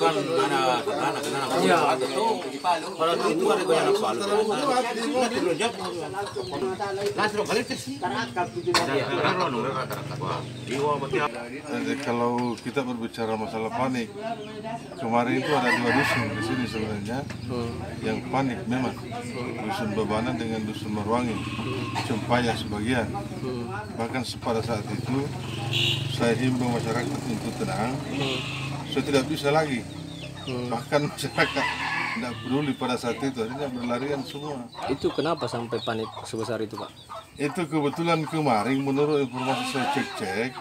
kan anak-anak iya itu pada itu ada banyak soal Jadi kalau kita berbicara masalah panik, kemarin itu ada 2 dusun di sini sebenarnya yang panik memang, dusun Babanan dengan dusun Marwangi, Cempaya sebagian. Bahkan pada saat itu saya himbau masyarakat untuk tenang, saya tidak bisa lagi. Bahkan masyarakat tidak peduli pada saat itu, akhirnya berlarian semua. Itu kenapa sampai panik sebesar itu, Pak? Itu kebetulan kemarin menurut informasi saya cek-cek,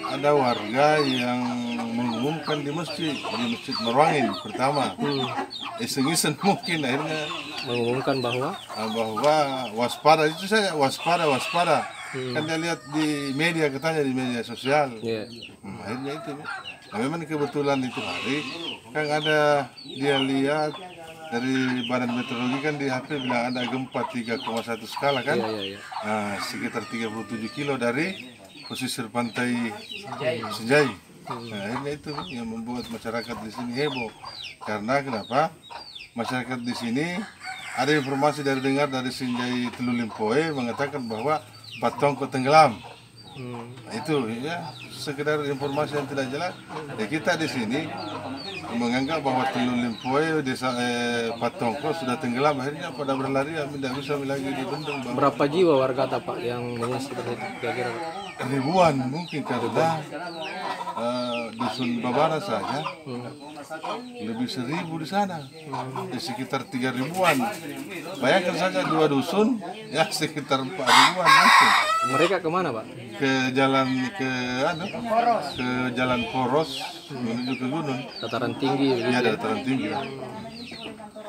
ada warga yang mengumumkan di masjid Marwangin pertama. Iseng-iseng mungkin akhirnya Mengumumkan bahwa waspada, itu saya waspada. Kan dia lihat di media, katanya di media sosial. Akhirnya itu. Nah, memang kebetulan itu hari kan ada dia lihat dari Badan Meteorologi kan di HP bilang ada gempa 3,1 skala kan. Nah, sekitar 37 kilo dari pesisir pantai Senjai. Nah, akhirnya itu yang membuat masyarakat di sini heboh. Karena kenapa? Masyarakat di sini ada informasi dari Senjai Telulimpoe mengatakan bahwa Patongko tenggelam. Nah, itu ya sekedar informasi yang tidak jelas. Ya, kita di sini menganggap bahwa Telulimpoe desa Patongko sudah tenggelam, akhirnya pada berlari tidak bisa lagi dibendung. Berapa jiwa warga Pak yang mengungsi kira-kira? Ribuan mungkin, karena dusun Babara saja lebih 1.000 di sana, di sekitar 3.000-an. Bayangkan saja 2 dusun ya sekitar 4.000-an mungkin. Mereka kemana, Pak? Ke jalan Poros menuju ke gunung. Dataran tinggi. Iya, dataran tinggi.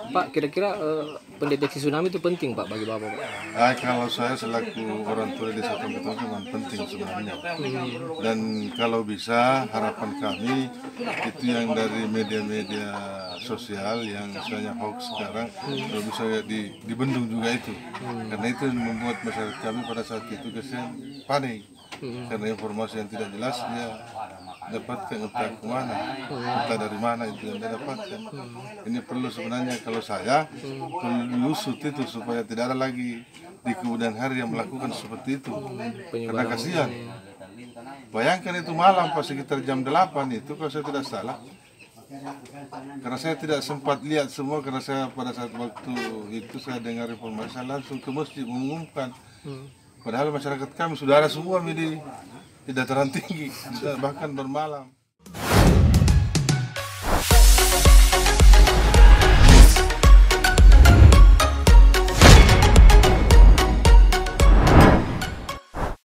Pak, kira-kira pendeteksi tsunami itu penting, Pak, bagi Bapak, Pak? Kalau saya selaku orang tua di Desa Tongketong memang penting sebenarnya. Dan kalau bisa harapan kami itu yang dari media-media sosial yang misalnya hoax sekarang kalau bisa dibendung juga itu. Karena itu membuat masyarakat kami pada saat itu kesian panik. Karena informasi yang tidak jelas dia dapatkan entah kemana, entah dari mana itu yang dia dapatkan. Ini perlu sebenarnya kalau saya perlu diusut itu supaya tidak ada lagi di kemudian hari yang melakukan seperti itu. Karena kasihan. Bayangkan itu malam pas sekitar jam 8 itu kalau saya tidak salah. Karena saya tidak sempat lihat semua, karena saya pada saat waktu itu saya dengar informasi saya langsung ke masjid mengumumkan. Padahal masyarakat kami sudah ada semua di dataran tinggi, bahkan bermalam.